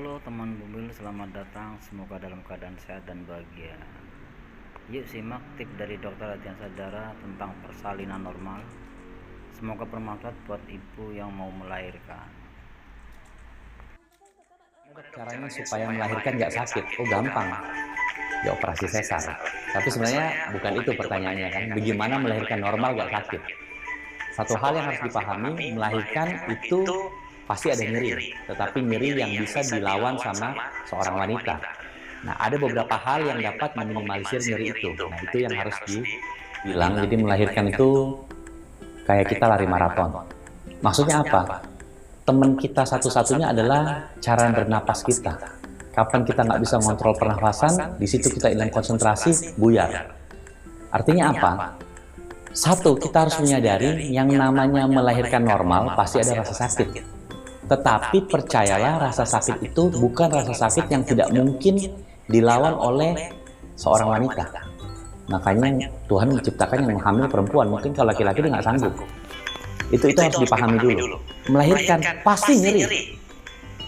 Halo teman bumil, selamat datang. Semoga dalam keadaan sehat dan bahagia. Yuk simak tip dari Dokter Adrian Sadara tentang persalinan normal. Semoga bermanfaat buat ibu yang mau melahirkan. Caranya supaya melahirkan nggak sakit? Oh gampang, ya operasi sesar. Tapi sebenarnya bukan itu pertanyaannya kan. Bagaimana melahirkan normal nggak sakit? Satu hal yang harus dipahami, melahirkan itu pasti ada nyeri, tetapi nyeri yang bisa dilawan sama seorang wanita. Nah, ada beberapa hal yang dapat meminimalisir nyeri itu. Nah, itu yang harus dibilang. Jadi melahirkan itu kayak kita lari maraton. Maksudnya apa? Teman kita satu-satunya adalah cara bernapas kita. Kapan kita nggak bisa ngontrol pernafasan, di situ kita hilang konsentrasi, buyar. Artinya apa? Satu, kita harus menyadari yang namanya melahirkan normal pasti ada rasa sakit. Tetapi percayalah, rasa sakit itu bukan rasa sakit yang tidak mungkin dilawan oleh seorang wanita. Makanya Tuhan menciptakan yang hamil perempuan. Mungkin kalau laki-laki dia nggak sanggup. Itu harus dipahami dulu. Melahirkan pasti nyeri.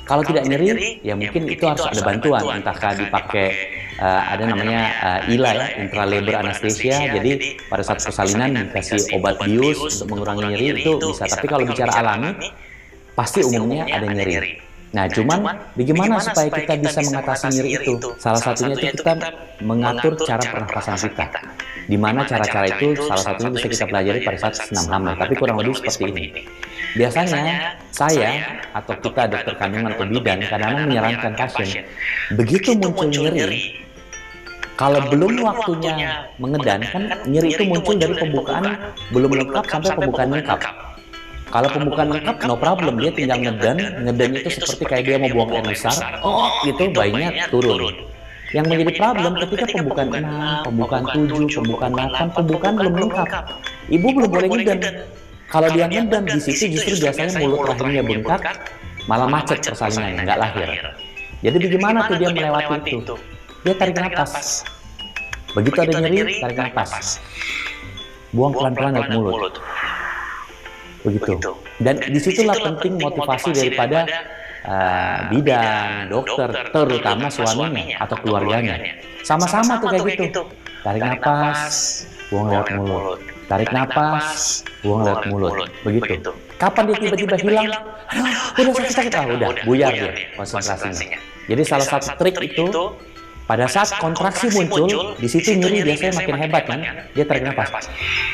Kalau tidak nyeri, ya mungkin itu harus ada bantuan. Entahkah dipakai ada namanya ILA ya, intralabor anesthesia. Jadi pada saat persalinan dikasih obat bius untuk mengurangi nyeri itu bisa. Tapi kalau bicara alami, pasti umumnya ada nyeri. Nah, cuman bagaimana supaya kita bisa mengatasi nyeri itu? Salah satunya itu kita mengatur cara pernafasan kita. Di mana cara-cara itu salah satunya bisa kita pelajari pada saat senam hamil. Tapi kurang lebih seperti ini. Biasanya saya atau kita dokter kandungan atau bidan kadang-kadang menyarankan pasien, begitu muncul nyeri, kalau belum waktunya mengedan, kan nyeri itu muncul dari pembukaan belum lengkap sampai pembukaan lengkap. Kalau pembukaan lengkap, no problem, dia tinggal ngeden itu seperti kayak dia mau buang air besar, itu bayinya turun. Yang menjadi problem ketika pembukaan 6, pembukaan 7, pembukaan 8, pembukaan belum lengkap. Ibu belum boleh ngeden. Kalau dia ngeden, di situ justru biasanya mulut rahimnya bengkak, malah macet persalinannya, nggak lahir. Jadi bagaimana tuh dia melewati itu? Dia tarik nafas. Begitu ada nyeri, tarik nafas. Buang pelan-pelan lewat mulut. Begitu. Dan disitulah penting motivasi daripada bidan, dokter, terutama suaminya atau keluarganya. Sama-sama tuh kayak gitu. Tarik nafas, buang lewat mulut. Tarik nafas, buang lewat mulut. Begitu. Kapan dia tiba-tiba hilang? Udah sakit-sakit, udah buyar dia konsentrasinya. Jadi salah satu trik itu pada saat kontraksi muncul, di situ nyeri biasanya makin hebat kan? Dia tarik nafas,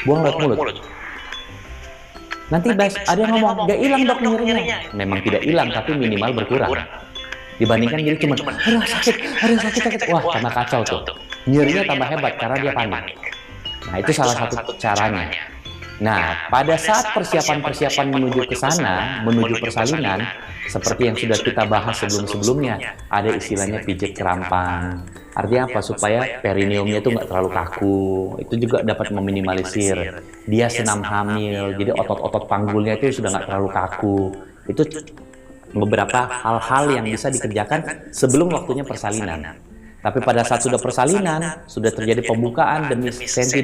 buang lewat mulut. Nanti ada yang ngomong, gak hilang dok nyerinya. Memang tidak hilang, tapi minimal berkurang. Dibandingkan jadi cuma, aduh sakit. Wah, karena kacau tuh. Nyerinya tambah hebat karena dia panik. Nah, itu salah satu caranya. Nah, pada saat persiapan menuju ke sana, menuju persalinan, seperti yang sudah kita bahas sebelum-sebelumnya, ada istilahnya pijat kerampang. Artinya apa? Supaya perineumnya itu nggak terlalu kaku. Itu juga dapat meminimalisir. Dia senam hamil, jadi otot-otot panggulnya itu sudah nggak terlalu kaku. Itu beberapa hal-hal yang bisa dikerjakan sebelum waktunya persalinan. Tapi pada saat sudah persalinan, sudah terjadi pembukaan demi senti,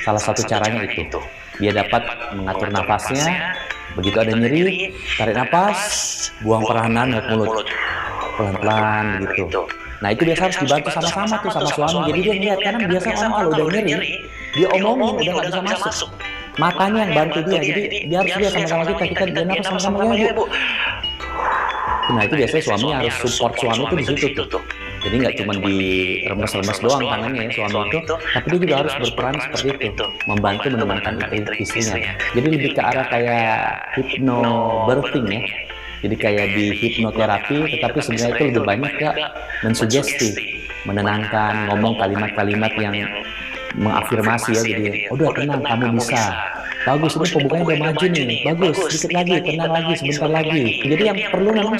salah satu caranya itu. Dia dapat mengatur nafasnya, begitu ada nyeri, tarik nafas, buang perlahan lewat mulut. Pelan-pelan begitu. Nah, itu biasa harus dibantu sama-sama tuh sama suami. Jadi dia lihat, karena biasa orang kalau udah nyeri, dia omongin udah nggak bisa masuk. Matanya yang bantu dia, jadi dia harus lihat sama-sama kita dia nafas sama-sama ya bu. Nah, itu biasanya suami harus support suami itu di situ tuh. Jadi nggak cuma di remes-remes doang tangannya ya suami itu, tapi dia juga harus berperan seperti itu, membantu menenangkan istrinya. Jadi lebih ke arah kayak hypnobirthing ya. Jadi kayak di hipnoterapi, tetapi sebenarnya itu lebih banyak ya mensugesti, menenangkan, ngomong kalimat-kalimat yang mengafirmasi ya. Jadi, udah tenang, kamu bisa. Bagus, ini pembukaannya udah maju nih. Bagus, sedikit lagi, tenang lagi, sebentar lagi. Jadi yang perlu memang